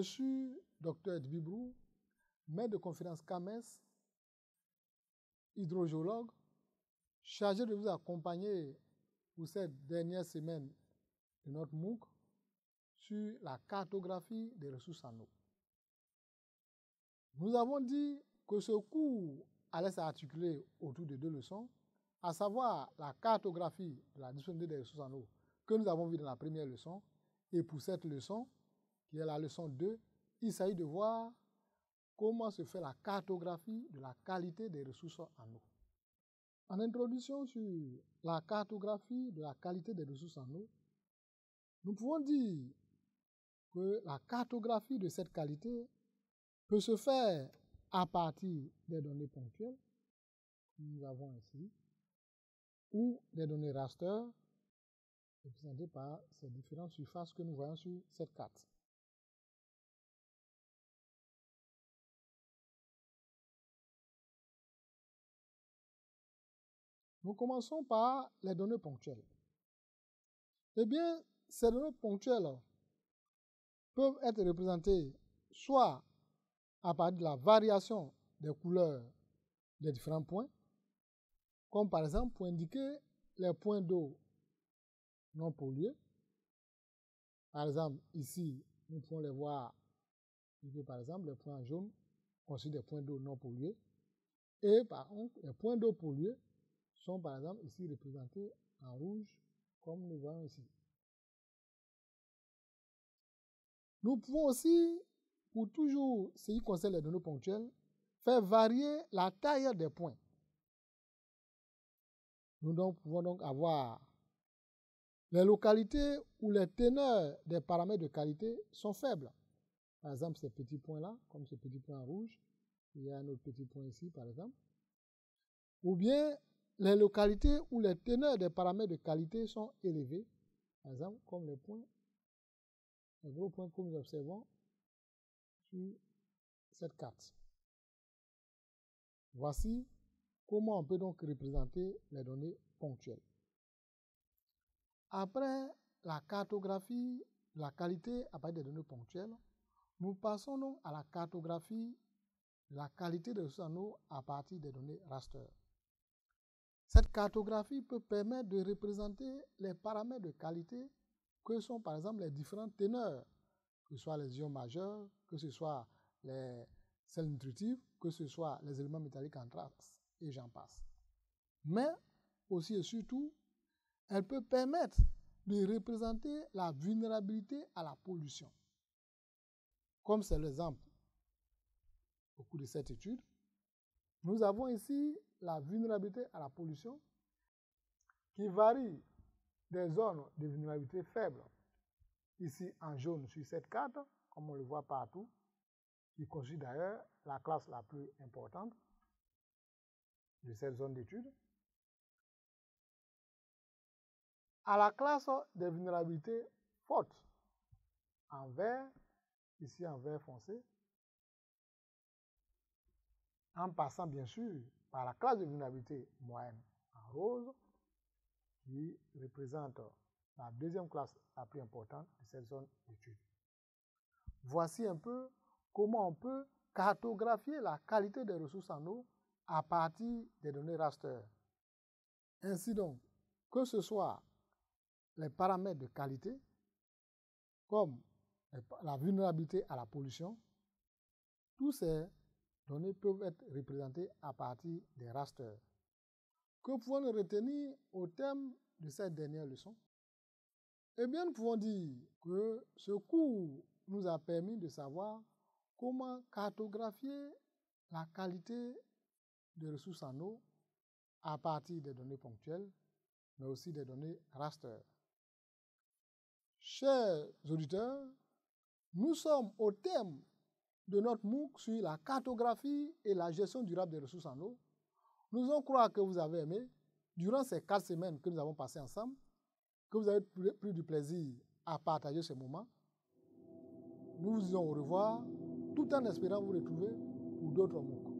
Je suis Dr Edbibrou, maître de conférence CAMES, hydrogéologue, chargé de vous accompagner pour cette dernière semaine de notre MOOC sur la cartographie des ressources en eau. Nous avons dit que ce cours allait s'articuler autour de 2 leçons, à savoir la cartographie de la disponibilité des ressources en eau que nous avons vu dans la première leçon. Et pour cette leçon, qui est la leçon 2, il s'agit de voir comment se fait la cartographie de la qualité des ressources en eau. En introduction sur la cartographie de la qualité des ressources en eau, nous pouvons dire que la cartographie de cette qualité peut se faire à partir des données ponctuelles, que nous avons ici, ou des données raster, représentées par ces différentes surfaces que nous voyons sur cette carte. Nous commençons par les données ponctuelles. Eh bien, ces données ponctuelles peuvent être représentées soit à partir de la variation des couleurs des différents points, comme par exemple pour indiquer les points d'eau non pollués. Par exemple, ici, nous pouvons les voir, par exemple, les points jaunes constituent des points d'eau non pollués. Et par contre, les points d'eau pollués sont par exemple ici représentés en rouge, comme nous voyons ici. Nous pouvons aussi, pour toujours ce qui concerne les données ponctuelles, faire varier la taille des points. Nous pouvons donc avoir les localités où les teneurs des paramètres de qualité sont faibles. Par exemple, ces petits points-là, comme ce petit point en rouge, il y a un autre petit point ici, par exemple. Ou bien les localités où les teneurs des paramètres de qualité sont élevés, par exemple, comme les gros points que nous observons sur cette carte. Voici comment on peut donc représenter les données ponctuelles. Après la cartographie de la qualité à partir des données ponctuelles, nous passons donc à la cartographie de la qualité des ressources en eau à partir des données raster. Cette cartographie peut permettre de représenter les paramètres de qualité que sont par exemple les différentes teneurs, que ce soit les ions majeurs, que ce soit les sels nutritifs, que ce soit les éléments métalliques en trace, et j'en passe. Mais aussi et surtout, elle peut permettre de représenter la vulnérabilité à la pollution. Comme c'est l'exemple au cours de cette étude, nous avons ici la vulnérabilité à la pollution qui varie des zones de vulnérabilité faible, ici en jaune sur cette carte, comme on le voit partout, qui constitue d'ailleurs la classe la plus importante de cette zone d'étude, à la classe des vulnérabilités fortes, en vert, ici en vert foncé, en passant bien sûr par la classe de vulnérabilité moyenne en rose, qui représente la deuxième classe la plus importante de cette zone d'étude. Voici un peu comment on peut cartographier la qualité des ressources en eau à partir des données raster. Ainsi donc, que ce soit les paramètres de qualité, comme la vulnérabilité à la pollution, tous ces données peuvent être représentées à partir des rasters. Que pouvons-nous retenir au thème de cette dernière leçon? Eh bien, nous pouvons dire que ce cours nous a permis de savoir comment cartographier la qualité des ressources en eau à partir des données ponctuelles, mais aussi des données raster. Chers auditeurs, nous sommes au thème de notre MOOC sur la cartographie et la gestion durable des ressources en eau. Nous allons croire que vous avez aimé durant ces 4 semaines que nous avons passées ensemble, que vous avez pris du plaisir à partager ce moment. Nous vous disons au revoir, tout en espérant vous retrouver pour d'autres MOOC.